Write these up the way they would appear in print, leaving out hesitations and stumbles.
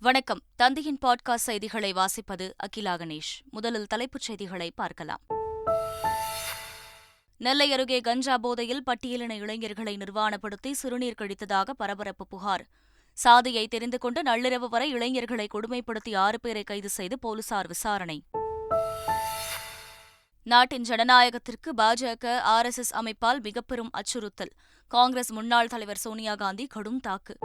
வணக்கம். தந்தையின் பாட்காஸ்ட் செய்திகளை வாசிப்பது அகிலா கணேஷ். முதலில் தலைப்புச் செய்திகளை பார்க்கலாம். நெல்லை அருகே கஞ்சா போதையில் பட்டியலின இளைஞர்களை நிர்வாணப்படுத்தி சிறுநீர் கழித்ததாக பரபரப்பு புகார். சாதியை தெரிந்து கொண்டு நள்ளிரவு வரை இளைஞர்களை கொடுமைப்படுத்தி 6 பேரை கைது செய்து போலீசார் விசாரணை. நாட்டின் ஜனநாயகத்திற்கு பாஜக, RSS அமைப்பால் மிகப்பெரும் அச்சுறுத்தல். காங்கிரஸ் முன்னாள் தலைவர் சோனியா காந்தி கடும் தாக்கு.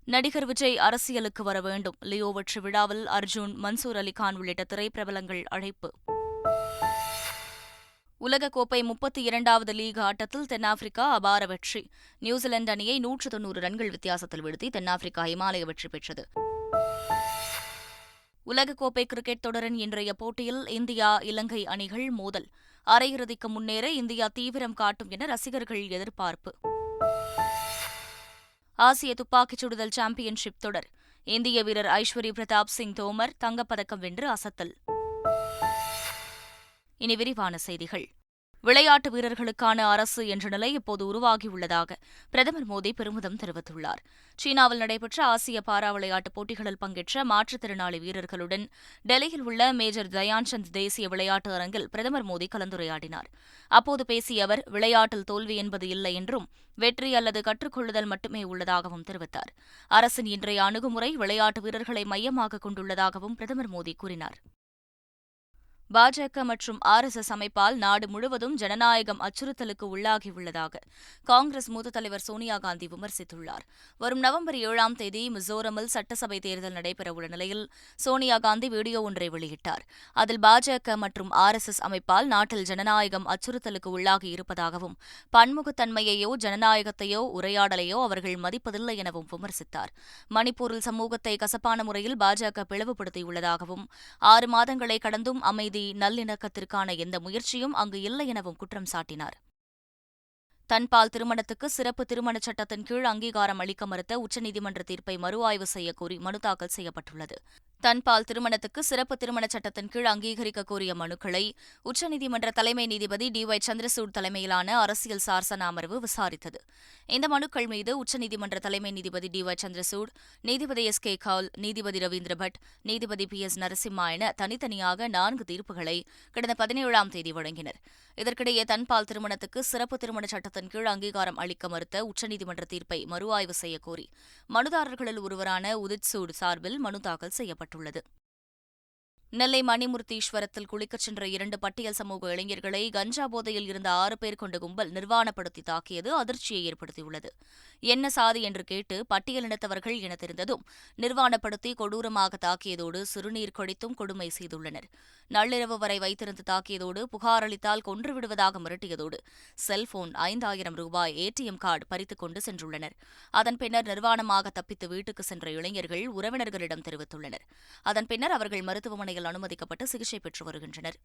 நடிகர் விஜய் அரசியலுக்கு வர வேண்டும். லியோ வெற்றி விழாவில் அர்ஜுன், மன்சூர் அலிகான் உள்ளிட்ட திரைப்பிரபலங்கள் அழைப்பு. உலகக்கோப்பை 32வது லீக் ஆட்டத்தில் தென்னாப்பிரிக்கா அபார வெற்றி. நியூசிலாந்து அணியை 190 ரன்கள் வித்தியாசத்தில் வீழ்த்தி தென்னாப்பிரிக்கா இமாலய வெற்றி பெற்றது. உலகக்கோப்பை கிரிக்கெட் தொடரின் இன்றைய போட்டியில் இந்தியா, இலங்கை அணிகள் மோதல். அரையிறுதிக்கு முன்னேற இந்தியா தீவிரம் காட்டும் என ரசிகர்கள் எதிர்பார்ப்பு. ஆசிய துப்பாக்கிச் சுடுதல் சாம்பியன்ஷிப் தொடர். இந்திய வீரர் ஐஸ்வரி பிரதாப் சிங் தோமர் தங்கப்பதக்கம் வென்று அசத்தல். இனி விரிவான செய்திகள். விளையாட்டு வீரர்களுக்கான அரசு என்ற நிலை இப்போது உருவாகியுள்ளதாக பிரதமர் மோடி பெருமிதம் தெரிவித்துள்ளார். சீனாவில் நடைபெற்ற ஆசிய பாரா விளையாட்டுப் போட்டிகளில் பங்கேற்ற மாற்றுத்திறனாளி வீரர்களுடன் டெல்லியில் உள்ள மேஜர் தயான்சந்த் தேசிய விளையாட்டு அரங்கில் பிரதமர் மோடி கலந்துரையாடினார். அப்போது பேசிய அவர், விளையாட்டில் தோல்வி என்பது இல்லை என்றும் வெற்றி அல்லது கற்றுக்கொள்ளுதல் மட்டுமே உள்ளதாகவும் தெரிவித்தார். அரசின் இன்றைய அணுகுமுறை விளையாட்டு வீரர்களை மையமாக கொண்டுள்ளதாகவும் பிரதமர் மோடி கூறினார். பாஜக மற்றும் RSS அமைப்பால் நாடு முழுவதும் ஜனநாயகம் அச்சுறுத்தலுக்கு உள்ளாகியுள்ளதாக காங்கிரஸ் மூத்த தலைவர் சோனியா காந்தி விமர்சித்துள்ளார். வரும் நவம்பர் 7ஆம் தேதி மிசோரமில் சட்டசபை தேர்தல் நடைபெறவுள்ள நிலையில் சோனியா காந்தி வீடியோ ஒன்றை வெளியிட்டார். அதில் பாஜக மற்றும் RSS அமைப்பால் நாட்டில் ஜனநாயகம் அச்சுறுத்தலுக்கு உள்ளாகி இருப்பதாகவும், பன்முகத்தன்மையையோ ஜனநாயகத்தையோ உரையாடலையோ அவர்கள் மதிப்பதில்லை எனவும் விமர்சித்தார். மணிப்பூரில் சமூகத்தை கசப்பான முறையில் பாஜக பிளவுபடுத்தியுள்ளதாகவும், 6 மாதங்களை கடந்தும் அமைதி நல்லிணக்கத்திற்கான எந்த முயற்சியும் அங்கு இல்லை எனவும் குற்றம் சாட்டினார். தன்பால் திருமணத்துக்கு சிறப்பு திருமணச் சட்டத்தின் கீழ் அங்கீகாரம் அளிக்க மறுத்த உச்சநீதிமன்ற தீர்ப்பை மறுஆய்வு செய்யக்கோரி மனு தாக்கல் செய்யப்பட்டுள்ளது. தன்பால் திருமணத்துக்கு சிறப்பு திருமணச் சட்டத்தின் கீழ் அங்கீகரிக்க கோரிய மனுக்களை உச்சநீதிமன்ற தலைமை நீதிபதி DY சந்திரசூட் தலைமையிலான அரசியல் சாசன அமர்வு விசாரித்தது. இந்த மனுக்கள் மீது உச்சநீதிமன்ற தலைமை நீதிபதி DY சந்திரசூட், நீதிபதி SK கவுல், நீதிபதி ரவீந்திர பட், நீதிபதி PS நரசிம்மா என தனித்தனியாக 4 தீர்ப்புகளை கடந்த 17ஆம் தேதி வழங்கினர். இதற்கிடையே தன்பால் திருமணத்துக்கு சிறப்பு திருமணச் சட்டத்தின் கீழ் அங்கீகாரம் அளிக்க மறுத்த உச்சநீதிமன்ற தீர்ப்பை மறுஆய்வு செய்யக்கோரி மனுதாரர்களில் ஒருவரான உதித் சூட் சார்பில் மனு தாக்கல் செய்யப்பட்டுள்ளது. நெல்லை மணிமுர்த்தீஸ்வரத்தில் குளிக்கச் சென்ற 2 பட்டியல் சமூக இளைஞர்களை கஞ்சா போதையில் இருந்த 6 பேர் கொண்ட கும்பல் நிர்வாணப்படுத்தி தாக்கியது அதிர்ச்சியை ஏற்படுத்தியுள்ளது. என்ன சாதி என்று கேட்டு பட்டியலினத்தவர்கள் என தெரிந்ததும் நிர்வாணப்படுத்தி கொடூரமாக தாக்கியதோடு சிறுநீர் கழித்தும் கொடுமை செய்துள்ளனர். நள்ளிரவு வரை வைத்திருந்து தாக்கியதோடு புகார் அளித்தால் கொன்றுவிடுவதாக மிரட்டியதோடு செல்போன், 5000 ரூபாய், ATM கார்டு பறித்துக் கொண்டு சென்றுள்ளனர். அதன் பின்னர் நிர்வாணமாக தப்பித்து வீட்டுக்கு சென்ற இளைஞர்கள் உறவினர்களிடம் தெரிவித்துள்ளனர். அதன் பின்னர் அவர்கள் மருத்துவமனையில் அனுமதிக்கப்பட்டு சிகிச்சை பெற்று வருகின்றனர்.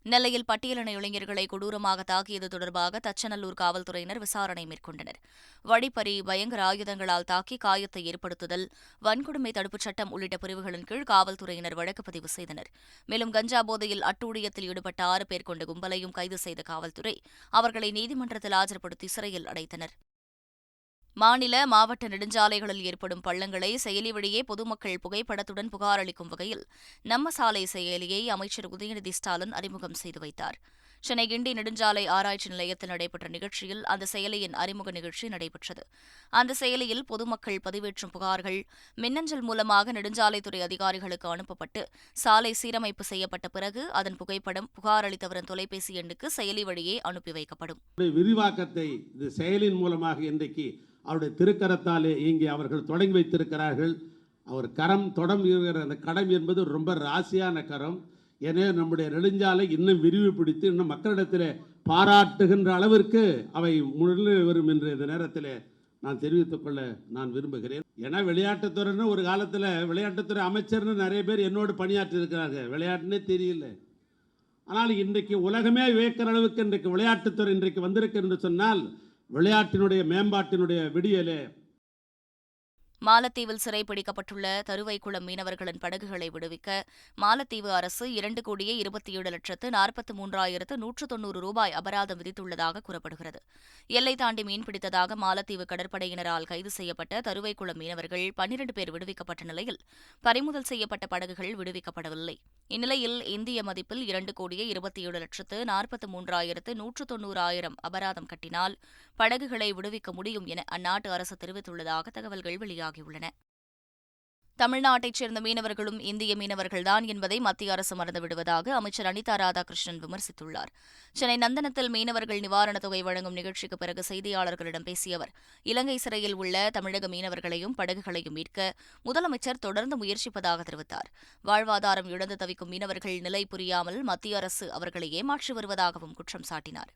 நெல்லையில் பட்டியலின இளைஞர்களை கொடூரமாக தாக்கியது தொடர்பாக தச்சநல்லூர் காவல்துறையினர் விசாரணை மேற்கொண்டனர். வழிப்பறி, பயங்கர ஆயுதங்களால் தாக்கி காயத்தை ஏற்படுத்துதல், வன்கொடுமை தடுப்புச் சட்டம் உள்ளிட்ட பிரிவுகளின் கீழ் காவல்துறையினர் வழக்கு பதிவு செய்தனர். மேலும் கஞ்சா போதையில் அட்டூழியத்தில் ஈடுபட்ட 6 பேர் கொண்ட கும்பலையும் கைது செய்த காவல்துறை அவர்களை நீதிமன்றத்தில் ஆஜர்படுத்தி சிறையில் அடைத்தனர். மாநில, மாவட்ட நெடுஞ்சாலைகளில் ஏற்படும் பள்ளங்களை செயலி வழியே பொதுமக்கள் புகைப்படத்துடன் புகார் அளிக்கும் வகையில் நம்ம சாலை செயலியை அமைச்சர் உதயநிதி ஸ்டாலின் அறிமுகம் செய்து வைத்தார். சென்னை கிண்டி நெடுஞ்சாலை ஆராய்ச்சி நிலையத்தில் நடைபெற்ற நிகழ்ச்சியில் அந்த செயலியின் அறிமுக நிகழ்ச்சி நடைபெற்றது. அந்த செயலியில் பொதுமக்கள் பதிவேற்றும் புகார்கள் மின்னஞ்சல் மூலமாக நெடுஞ்சாலைத்துறை அதிகாரிகளுக்கு அனுப்பப்பட்டு சாலை சீரமைப்பு செய்யப்பட்ட பிறகு அதன் புகைப்படம் புகார் அளித்தவரின் தொலைபேசி எண்ணுக்கு செயலி வழியே அனுப்பி வைக்கப்படும். விரிவாக்கத்தை இந்த செயலின் மூலமாக இன்றைக்கு அவருடைய திருக்கரத்தாலே இங்கே அவர்கள் தொடங்கி வைத்திருக்கிறார்கள். அவர் கரம் தொடங்குகிற அந்த கடம் என்பது ரொம்ப ராசியான கரம். எனவே நம்முடைய நெடுஞ்சாலை இன்னும் விரிவுபடுத்தி இன்னும் மக்களிடத்தில் பாராட்டுகின்ற அளவிற்கு அவை முன்னே வரும் என்று இந்த நேரத்தில் நான் தெரிவித்துக் கொள்ள நான் விரும்புகிறேன். ஏன்னா விளையாட்டுத்துறைன்னு ஒரு காலத்தில் விளையாட்டுத்துறை அமைச்சர்னு நிறைய பேர் என்னோடு பணியாற்றி இருக்கிறார்கள். விளையாட்டுன்னே தெரியல. ஆனால் இன்றைக்கு உலகமே வியக்கிற அளவுக்கு இன்றைக்கு விளையாட்டுத்துறை இன்றைக்கு வந்திருக்கு என்று சொன்னால் விளையாட்டினுடைய மேம்பாட்டினுடைய விடியலே. மாலத்தீவில் சிறைப்பிடிக்கப்பட்டுள்ள தருவைக்குளம் மீனவர்களின் படகுகளை விடுவிக்க மாலத்தீவு அரசு 2,27,43,190 ரூபாய் அபராதம் விதித்துள்ளதாக கூறப்படுகிறது. எல்லை தாண்டி மீன்பிடித்ததாக மாலத்தீவு கடற்படையினரால் கைது செய்யப்பட்ட தருவைக்குளம் மீனவர்கள் 12 பேர் விடுவிக்கப்பட்ட நிலையில் பறிமுதல் செய்யப்பட்ட படகுகள் விடுவிக்கப்படவில்லை. இந்நிலையில் இந்திய மதிப்பில் 2,27,43,190 அபராதம் கட்டினால் படகுகளை விடுவிக்க முடியும் என அந்நாட்டு அரசு தெரிவித்துள்ளதாக தகவல்கள் வெளியாகியுள்ளன. தமிழ்நாட்டைச் சேர்ந்த மீனவர்களும் இந்திய மீனவர்கள்தான் என்பதை மத்திய அரசு மறந்துவிடுவதாக அமைச்சர் அனிதா ராதாகிருஷ்ணன் விமர்சித்துள்ளார். சென்னை நந்தனத்தில் மீனவர்கள் நிவாரணத் தொகை வழங்கும் நிகழ்ச்சிக்கு பிறகு செய்தியாளர்களிடம் பேசிய அவர், இலங்கை சிறையில் உள்ள தமிழக மீனவர்களையும் படகுகளையும் மீட்க முதலமைச்சர் தொடர்ந்து முயற்சிப்பதாக தெரிவித்தார். வாழ்வாதாரம் இழந்து தவிக்கும் மீனவர்கள் நிலை புரியாமல் மத்திய அரசு அவர்களை ஏமாற்றி வருவதாகவும் குற்றம் சாட்டினார்.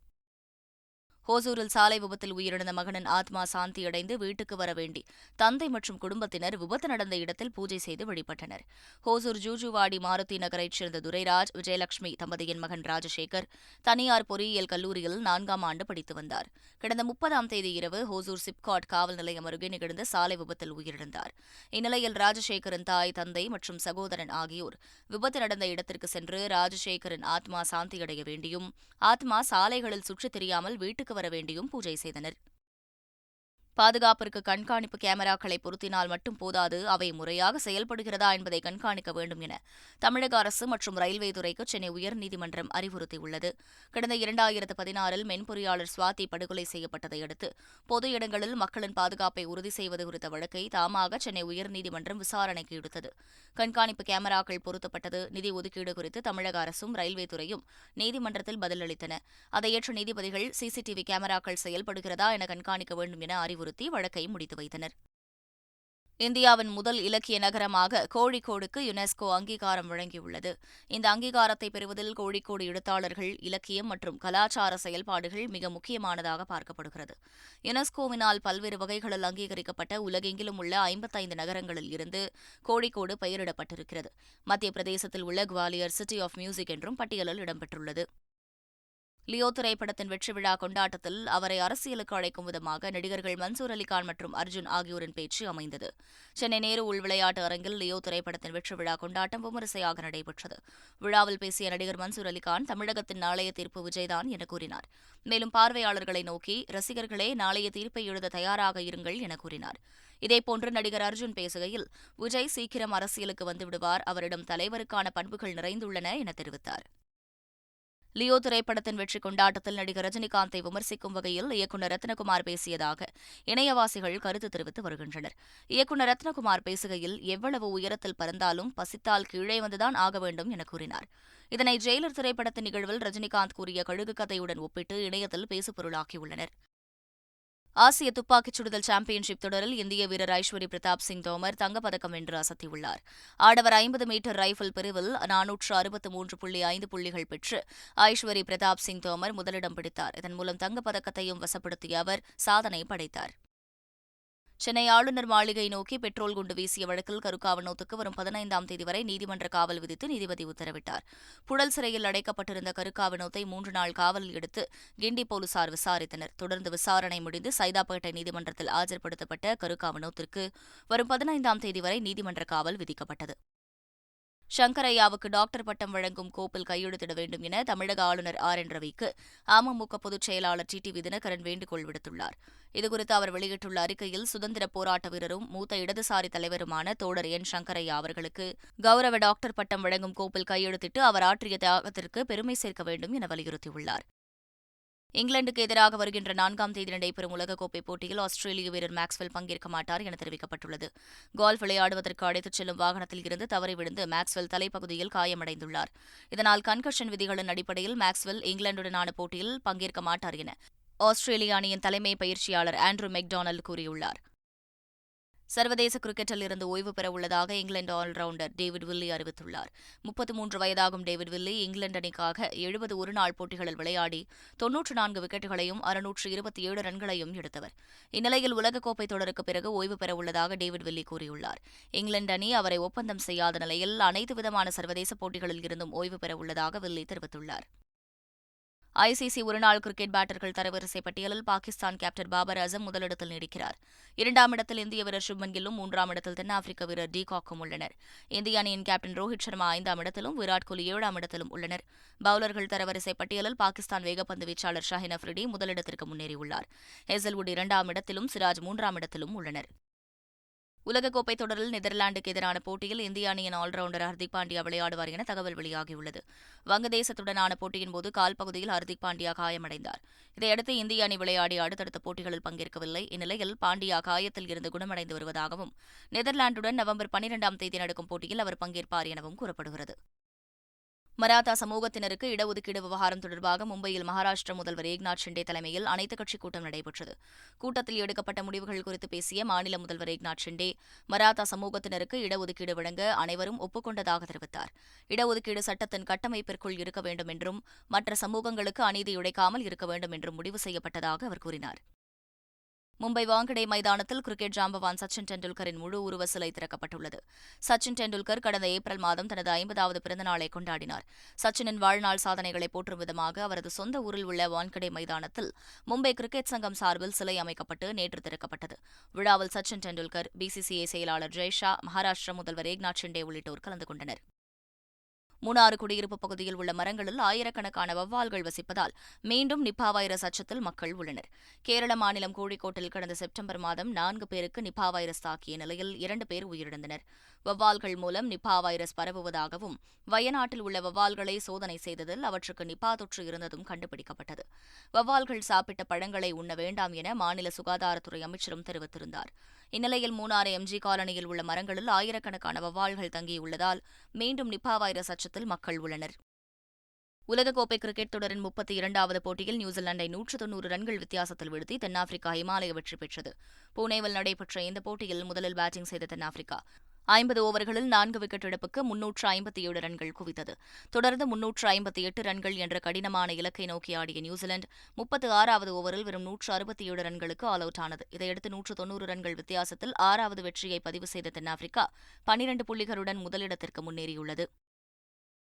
ஹோசூரில் சாலை விபத்தில் உயிரிழந்த மகனின் ஆத்மா சாந்தியடைந்து வீட்டுக்கு வர வேண்டி தந்தை மற்றும் குடும்பத்தினர் விபத்து நடந்த இடத்தில் பூஜை செய்து வழிபட்டனர். ஹோசூர் ஜூஜுவாடி மாருதி நகரைச் சேர்ந்த துரைராஜ், விஜயலட்சுமி தம்பதியின் மகன் ராஜசேகர் தனியார் பொறியியல் கல்லூரியில் 4ஆம் ஆண்டு படித்து வந்தார். கடந்த 30ஆம் தேதி இரவு ஹோசூர் சிப்காட் காவல் நிலையம் அருகே நிகழ்ந்த சாலை விபத்தில் உயிரிழந்தார். இந்நிலையில் ராஜசேகரின் தாய், தந்தை மற்றும் சகோதரன் ஆகியோர் விபத்து நடந்த இடத்திற்கு சென்று ராஜசேகரின் ஆத்மா சாந்தியடைய வேண்டியும் ஆத்மா சாலைகளில் சுற்றித் திரியாமல் வீட்டுக்கு வர வேண்டியும் பூஜை செய்தனர். பாதுகாப்பிற்கு கண்காணிப்பு கேமராக்களை பொருத்தினால் மட்டும் போதாது, அவை முறையாக செயல்படுகிறதா என்பதை கண்காணிக்க வேண்டும் என தமிழக அரசு மற்றும் ரயில்வே துறைக்கு சென்னை உயர்நீதிமன்றம் அறிவுறுத்தியுள்ளது. கடந்த 2016இல் மென்பொறியாளர் சுவாதி படுகொலை செய்யப்பட்டதை அடுத்து பொது இடங்களில் மக்களின் பாதுகாப்பை உறுதி செய்வது குறித்த வழக்கை தாமாக சென்னை உயர்நீதிமன்றம் விசாரணைக்கு எடுத்தது. கண்காணிப்பு கேமராக்கள் பொருத்தப்பட்டது, நிதி ஒதுக்கீடு குறித்து தமிழக அரசும் ரயில்வே துறையும் நீதிமன்றத்தில் பதிலளித்தன. அதை ஏற்ற நீதிபதிகள் சிசிடிவி கேமராக்கள் செயல்படுகிறதா என கண்காணிக்க வேண்டும் என அறிவுறுத்தி வழக்கை முடித்து வைத்தனர். இந்தியாவின் முதல் இலக்கிய நகரமாக கோழிக்கோடுக்கு யுனெஸ்கோ அங்கீகாரம் வழங்கியுள்ளது. இந்த அங்கீகாரத்தை பெறுவதில் கோழிக்கோடு எழுத்தாளர்கள், இலக்கியம் மற்றும் கலாச்சார செயல்பாடுகள் மிக முக்கியமானதாக பார்க்கப்படுகிறது. யுனெஸ்கோவினால் பல்வேறு வகைகளில் அங்கீகரிக்கப்பட்ட உலகெங்கிலும் உள்ள 55 நகரங்களில் இருந்து கோழிக்கோடு பெயரிடப்பட்டிருக்கிறது. மத்திய பிரதேசத்தில் உள்ள குவாலியர் சிட்டி ஆஃப் மியூசிக் என்றும் பட்டியலில் இடம்பெற்றுள்ளது. லியோ திரைப்படத்தின் வெற்றி விழா கொண்டாட்டத்தில் அவரை அரசியலுக்கு அழைக்கும் விதமாக நடிகர்கள் மன்சூர் அலிகான் மற்றும் அர்ஜுன் ஆகியோரின் பேச்சு அமைந்தது. சென்னை நேரு உள் விளையாட்டு அரங்கில் லியோ திரைப்படத்தின் வெற்றி விழா கொண்டாட்டம் விமரிசையாக நடைபெற்றது. விழாவில் பேசிய நடிகர் மன்சூர் அலிகான், தமிழகத்தின் நாளைய தீர்ப்பு விஜய்தான் என கூறினார். மேலும் பார்வையாளர்களை நோக்கி, ரசிகர்களே, நாளைய தீர்ப்பை எழுத தயாராக இருங்கள் என கூறினார். இதேபோன்று நடிகர் அர்ஜுன் பேசுகையில், விஜய் சீக்கிரம் அரசியலுக்கு வந்துவிடுவார், அவரிடம் தலைவருக்கான பண்புகள் நிறைந்துள்ளன என தெரிவித்தார். லியோ திரைப்படத்தின் வெற்றி கொண்டாட்டத்தில் நடிகர் ரஜினிகாந்தை விமர்சிக்கும் வகையில் இயக்குநர் ரத்னகுமார் பேசியதாக இணையவாசிகள் கருத்து தெரிவித்து வருகின்றனர். இயக்குநர் ரத்னகுமார் பேசுகையில், எவ்வளவு உயரத்தில் பறந்தாலும் பசித்தால் கீழே வந்துதான் ஆக வேண்டும் என கூறினார். இதனை ஜெயிலர் திரைப்படத்தின் நிகழ்வில் ரஜினிகாந்த் கூறிய கழுகு கதையுடன் ஒப்பிட்டு இணையத்தில் பேசுபொருளாக்கியுள்ளனர். ஆசிய துப்பாக்கிச் சுடுதல் சாம்பியன்ஷிப் தொடரில் இந்திய வீரர் ஐஸ்வரி பிரதாப் சிங் தோமர் தங்கப்பதக்கம் வென்று அசத்தியுள்ளார். ஆடவர் 50 மீட்டர் ரைபிள் பிரிவில் 463.5 புள்ளிகள் பெற்று ஐஸ்வரி பிரதாப் சிங் தோமர் முதலிடம் பிடித்தார். இதன் மூலம் தங்கப்பதக்கத்தையும் வசப்படுத்திய அவர் சாதனை படைத்தார். சென்னை ஆளுநர் மாளிகை நோக்கி பெட்ரோல் குண்டு வீசிய வழக்கில் கருக்காவனூத்துக்கு வரும் 15ஆம் தேதி வரை நீதிமன்ற காவல் விதித்து நீதிபதி உத்தரவிட்டார். புழல் சிறையில் அடைக்கப்பட்டிருந்த கருக்காவனூத்தை 3 நாள் காவலில் எடுத்து கிண்டி போலீசார் விசாரித்தனர். தொடர்ந்து விசாரணை முடிந்து சைதாப்பேட்டை நீதிமன்றத்தில் ஆஜர்படுத்தப்பட்ட கருக்காவனூத்திற்கு வரும் 15ஆம் தேதி வரை நீதிமன்ற காவல் விதிக்கப்பட்டது. சங்கரையாவுக்கு டாக்டர் பட்டம் வழங்கும் கோப்பில் கையெழுத்திட வேண்டும் என தமிழக ஆளுநர் ஆர்.என். ரவிக்கு அமமுக பொதுச் செயலாளர் டிடிவி தினகரன் வேண்டுகோள் விடுத்துள்ளார். இதுகுறித்து அவர் வெளியிட்டுள்ள அறிக்கையில், சுதந்திர போராட்ட வீரரும் மூத்த இடதுசாரி தலைவருமான தோழர் என். சங்கரையா அவர்களுக்கு கௌரவ டாக்டர் பட்டம் வழங்கும் கோப்பில் கையெழுத்திட்டு அவர் ஆற்றிய தியாகத்திற்கு பெருமை சேர்க்க வேண்டும் என வலியுறுத்தியுள்ளார். இங்கிலாந்துக்கு எதிராக வருகின்ற 4ஆம் தேதி நடைபெறும் உலகக்கோப்பை போட்டியில் ஆஸ்திரேலிய வீரர் மேக்ஸ்வெல் பங்கேற்க மாட்டார் என தெரிவிக்கப்பட்டுள்ளது. கோல்ஃப் விளையாடுவதற்கு அழைத்துச் செல்லும் வாகனத்தில் இருந்து தவறி விழுந்து மேக்ஸ்வெல் தலைப்பகுதியில் காயமடைந்துள்ளார். இதனால் கன்கஷன் விதிகளின் அடிப்படையில் மேக்ஸ்வெல் இங்கிலாந்துடனான போட்டியில் பங்கேற்க மாட்டார் என ஆஸ்திரேலிய அணியின் தலைமை பயிற்சியாளர் ஆண்ட்ரூ மெக்டானல்ட் கூறியுள்ளார். சர்வதேச கிரிக்கெட்டில் இருந்து ஓய்வு பெறவுள்ளதாக இங்கிலாந்து ஆல்ரவுண்டர் டேவிட் வில்லி அறிவித்துள்ளார். 33 வயதாகும் டேவிட் வில்லி இங்கிலாந்து அணிக்காக 70 ஒருநாள் போட்டிகளில் விளையாடி 94 விக்கெட்டுகளையும் 627 ரன்களையும் எடுத்தவர். இந்நிலையில் உலகக்கோப்பை தொடருக்கு பிறகு ஓய்வு பெறவுள்ளதாக டேவிட் வில்லி கூறியுள்ளார். இங்கிலாந்து அணி அவரை ஒப்பந்தம் செய்யாத நிலையில் அனைத்து விதமான சர்வதேச போட்டிகளில் இருந்தும் ஓய்வு பெறவுள்ளதாக வில்லி தெரிவித்துள்ளார். ஐசிசி ஒருநாள் கிரிக்கெட் பேட்டர்கள் தரவரிசை பட்டியலில் பாகிஸ்தான் கேப்டன் பாபர் அசம் முதலிடத்தில் நீடிக்கிறார். 2ஆம் இடத்தில் இந்திய வீரர் சுப்மன் கில்லும் 3ஆம் இடத்தில் தென்னாப்பிரிக்க வீரர் டி காக்கும் உள்ளனர். இந்திய அணியின் கேப்டன் ரோஹித் சர்மா 5ஆம் இடத்திலும் விராட் கோலி 7ஆம் இடத்திலும் உள்ளனர். பவுலர்கள் தரவரிசை பட்டியலில் பாகிஸ்தான் வேகப்பந்து வீச்சாளர் ஷாஹின் அப்ரிடி முதலிடத்திற்கு முன்னேறியுள்ளார். ஹேசல்வுட் 2ஆம் இடத்திலும் சிராஜ் 3ஆம் இடத்திலும் உள்ளனர். உலகக்கோப்பை தொடரில் நெதர்லாந்துக்கு எதிரான போட்டியில் இந்திய அணியின் ஆல்ரவுண்டர் ஹர்திக் பாண்டியா விளையாடுவார் என தகவல் வெளியாகியுள்ளது. வங்கதேசத்துடனான போட்டியின்போது கால்பகுதியில் ஹர்திக் பாண்டியா காயமடைந்தார். இதையடுத்து இந்திய அணி விளையாடிய அடுத்தடுத்த போட்டிகளில் பங்கேற்கவில்லை. இந்நிலையில் பாண்டியா காயத்தில் இருந்து குணமடைந்து வருவதாகவும் நெதர்லாந்துடன் நவம்பர் 12ஆம் தேதி நடக்கும் போட்டியில் அவர் பங்கேற்பார் எனவும் கூறப்படுகிறது. மராத்தா சமூகத்தினருக்கு இடஒதுக்கீடு விவகாரம் தொடர்பாக மும்பையில் மகாராஷ்டிர முதல்வர் ஏக்நாத் ஷிண்டே தலைமையில் அனைத்துக் கட்சிக் கூட்டம் நடைபெற்றது. கூட்டத்தில் எடுக்கப்பட்ட முடிவுகள் குறித்து பேசிய மாநில முதல்வர் ஏக்நாத் ஷிண்டே, மராத்தா சமூகத்தினருக்கு இடஒதுக்கீடு வழங்க அனைவரும் ஒப்புக்கொண்டதாக தெரிவித்தார். இடஒதுக்கீடு சட்டத்தின் கட்டமைப்பிற்குள் இருக்க வேண்டும் என்றும் மற்ற சமூகங்களுக்கு அநீதி இழைக்காமல் இருக்க வேண்டும் என்றும் முடிவு செய்யப்பட்டதாக அவர் கூறினார். மும்பை வாங்கடே மைதானத்தில் கிரிக்கெட் ஜாம்பவான் சச்சின் டெண்டுல்கரின் முழு உருவ சிலை திறக்கப்பட்டுள்ளது. சச்சின் டெண்டுல்கர் கடந்த ஏப்ரல் மாதம் தனது 50வது பிறந்த நாளை கொண்டாடினார். சச்சினின் வாழ்நாள் சாதனைகளை போற்றும் விதமாக அவரது சொந்த ஊரில் உள்ள வான்கடே மைதானத்தில் மும்பை கிரிக்கெட் சங்கம் சார்பில் சிலை அமைக்கப்பட்டு நேற்று திறக்கப்பட்டது. விழாவில் சச்சின் டெண்டுல்கர், பிசிசிஐ செயலாளர் ஜெய்ஷா, மகாராஷ்டிர முதல்வர் ஏக்நாத் ஷிண்டே உள்ளிட்டோர் கலந்து கொண்டனர். மூணாறு குடியிருப்பு பகுதியில் உள்ள மரங்களில் ஆயிரக்கணக்கான வௌவால்கள் வசிப்பதால் மீண்டும் நிப்பா வைரஸ் அச்சத்தில் மக்கள் உள்ளனர். கேரள மாநிலம் கோழிக்கோட்டில் கடந்த செப்டம்பர் மாதம் 4 பேருக்கு நிப்பா வைரஸ் தாக்கிய நிலையில் 2 பேர் உயிரிழந்தனர். வௌவால்கள் மூலம் நிப்பா வைரஸ் பரவுவதாகவும் வயநாட்டில் உள்ள வௌவால்களை சோதனை செய்ததில் அவற்றுக்கு நிப்பா தொற்று இருந்ததும் கண்டுபிடிக்கப்பட்டது. வௌவால்கள் சாப்பிட்ட பழங்களை உண்ண வேண்டாம் என மாநில சுகாதாரத்துறை அமைச்சரும் தெரிவித்திருந்தார். இந்நிலையில் மூணாறு எம்ஜி காலனியில் உள்ள மரங்களில் ஆயிரக்கணக்கான வௌவால்கள் தங்கியுள்ளதால் மீண்டும் நிப்பா வைரஸ் அச்சத்தில் மக்கள் உள்ளனர். உலகக்கோப்பை கிரிக்கெட் தொடரின் 32வது போட்டியில் நியூசிலாந்தை 190 ரன்கள் வித்தியாசத்தில் வீழ்த்தி தென்னாப்பிரிக்கா இமாலய வெற்றி பெற்றது. புனேவில் நடைபெற்ற இந்த போட்டியில் முதலில் பேட்டிங் செய்த தென்னாப்பிரிக்கா 50 ஓவர்களில் 4 விக்கெட் இழப்புக்கு 357 ரன்கள் குவித்தது. தொடர்ந்து 358 ரன்கள் என்ற கடினமான இலக்கை நோக்கி ஆடிய நியூசிலாந்து 36வது ஓவரில் வெறும் 167 ரன்களுக்கு ஆல் அவுட் ஆனது. இதையடுத்து 190 ரன்கள் வித்தியாசத்தில் 6வது வெற்றியை பதிவு செய்த தென்னாப்பிரிக்கா 12 புள்ளிகளுடன் முதலிடத்திற்கு முன்னேறியுள்ளது.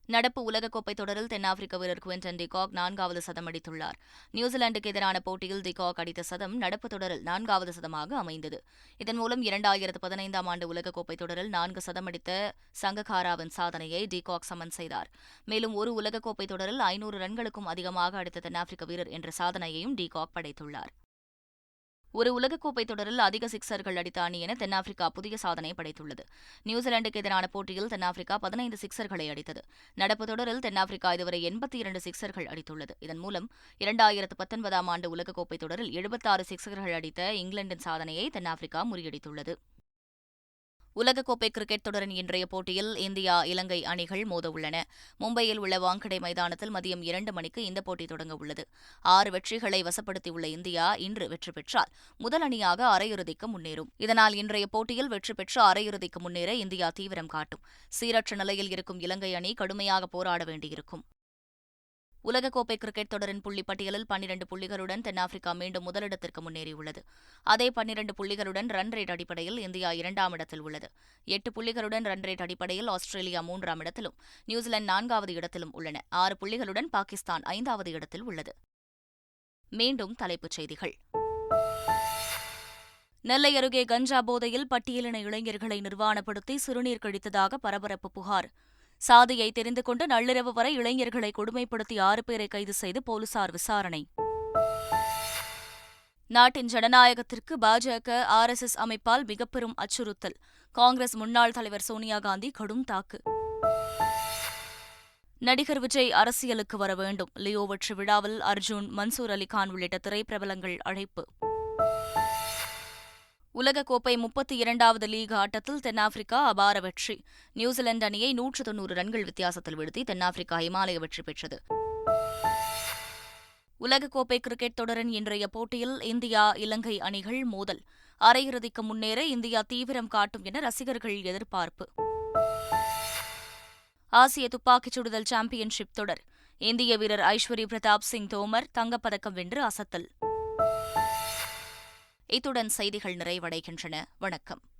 நடப்பு உலகக்கோப்பை தொடரில் தென்னாப்பிரிக்க வீரர் குவிண்டன் டி காக் 4வது சதம் அடித்துள்ளார். நியூசிலாந்துக்கு எதிரான போட்டியில் டி காக் அடித்த சதம் நடப்பு தொடரில் 4வது சதமாக அமைந்தது. இதன் மூலம் 2015ஆம் ஆண்டு உலகக்கோப்பை தொடரில் 4 சதம் அடித்த சங்ககாராவின் சாதனையை டி காக் சமன் செய்தார். மேலும் ஒரு உலகக்கோப்பை தொடரில் 500 ரன்களுக்கும் அதிகமாக அடித்த தென்னாப்பிரிக்க வீரர் என்ற சாதனையையும் டி காக் படைத்துள்ளார். ஒரு உலகக்கோப்பை தொடரில் அதிக சிக்சர்கள் அடித்த அணி என தென்னாப்பிரிக்கா புதிய சாதனை படைத்துள்ளது. நியூசிலாந்துக்கு எதிரான போட்டியில் தென்னாப்பிரிக்கா 15 சிக்சர்களை அடித்தது. நடப்பு தொடரில் தென்னாப்பிரிக்கா இதுவரை 82 சிக்சர்கள் அடித்துள்ளது. இதன் மூலம் 2019ஆம் ஆண்டு உலகக்கோப்பை தொடரில் 76 சிக்சர்கள் அடித்த இங்கிலாந்தின் சாதனையை தென்னாப்பிரிக்கா முறியடித்துள்ளது. உலகக்கோப்பை கிரிக்கெட் தொடரின் இன்றைய போட்டியில் இந்தியா, இலங்கை அணிகள் மோதவுள்ளன. மும்பையில் உள்ள வாங்கடே மைதானத்தில் மதியம் 2 மணிக்கு இந்த போட்டி தொடங்க உள்ளது. 6 வெற்றிகளை வசப்படுத்தியுள்ள இந்தியா இன்று வெற்றி பெற்றால் முதல் அணியாக அரையிறுதிக்கு முன்னேறும். இதனால் இன்றைய போட்டியில் வெற்றி பெற்று அரையிறுதிக்கு முன்னேற இந்தியா தீவிரம் காட்டும். சீரற்ற நிலையில் இருக்கும் இலங்கை அணி கடுமையாக போராட வேண்டியிருக்கும். உலகக்கோப்பை கிரிக்கெட் தொடரின் புள்ளி பட்டியலில் 12 புள்ளிகளுடன் தென்னாப்பிரிக்கா மீண்டும் முதலிடத்திற்கு முன்னேறியுள்ளது. அதே 12 புள்ளிகளுடன் ரன் ரேட் அடிப்படையில் இந்தியா 2ஆம் இடத்தில் உள்ளது. 8 புள்ளிகளுடன் ரன் ரேட் அடிப்படையில் ஆஸ்திரேலியா 3ஆம் இடத்திலும் நியூசிலாந்து 4வது இடத்திலும் உள்ளன. 6 புள்ளிகளுடன் பாகிஸ்தான் 5வது இடத்தில் உள்ளது. மீண்டும் தலைப்புச் செய்திகள். நெல்லை அருகே கஞ்சா போதையில் பட்டியலின இளைஞர்களை நிர்வாணப்படுத்தி சிறுநீர் கழித்ததாக பரபரப்பு புகார். சாதியை தெரிந்து கொண்டு நள்ளிரவு வரை இளைஞர்களை கொடுமைப்படுத்தி 6 பேரை கைது செய்து போலீசார் விசாரணை. நாட்டின் ஜனநாயகத்திற்கு பாஜக, RSS அமைப்பால் மிகப்பெரும் அச்சுறுத்தல். காங்கிரஸ் முன்னாள் தலைவர் சோனியா காந்தி கடும் தாக்கு. நடிகர் விஜய் அரசியலுக்கு வர வேண்டும். லியோ வெற்றி விழாவில் அர்ஜுன், மன்சூர் அலிகான் உள்ளிட்ட திரைப்பிரபலங்கள் அழைப்பு. உலகக்கோப்பை 32வது லீக் ஆட்டத்தில் தென்னாப்பிரிக்கா அபார வெற்றி. நியூசிலாந்து அணியை 190 ரன்கள் வித்தியாசத்தில் வீழ்த்தி தென்னாப்பிரிக்கா இமாலய வெற்றி பெற்றது. உலகக்கோப்பை கிரிக்கெட் தொடரின் இன்றைய போட்டியில் இந்தியா, இலங்கை அணிகள் மோதல். அரையிறுதிக்கு முன்னேற இந்தியா தீவிரம் காட்டும் என ரசிகர்கள் எதிர்பார்ப்பு. ஆசிய துப்பாக்கிச் சுடுதல் சாம்பியன்ஷிப் தொடர். இந்திய வீரர் ஐஸ்வரி பிரதாப் சிங் தோமர் தங்கப்பதக்கம் வென்று அசத்தல். இத்துடன் செய்திகள் நிறைவடைகின்றன. வணக்கம்.